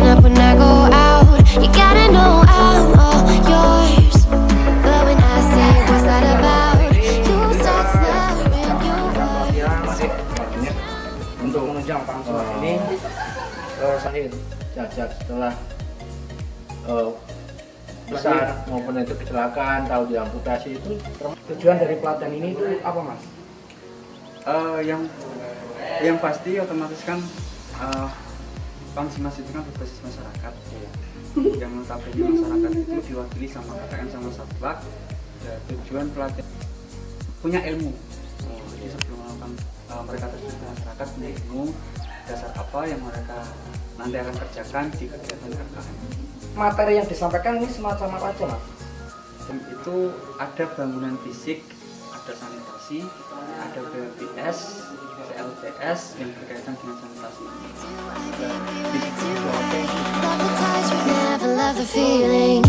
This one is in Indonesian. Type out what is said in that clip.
listen up when I go out. You gotta know I'm all yours. But when I say what's that about, you start slurring your words. Untuk menunjang panggung ini saya jajak setelah besar maupun itu kecelakaan, tahu diamputasi itu. Tujuan dari pelatihan ini itu apa, Mas? Yang pasti otomatis kan Mas itu kan berbasis masyarakat ya. Yang notabene masyarakat itu diwakili sama KKN sama Satplat. Tujuan pelatihan punya ilmu. Jadi sebelum melakukan mereka terjun ke masyarakat, punya ilmu dasar apa yang mereka nanti akan kerjakan di kegiatan KKN. Materi yang disampaikan ini semacam apa aja, Mas? Itu ada bangunan fisik, ada sanitasi, ada BPS, CLTS yang berkaitan dengan sanitasi. Love the touch, but never love the feeling.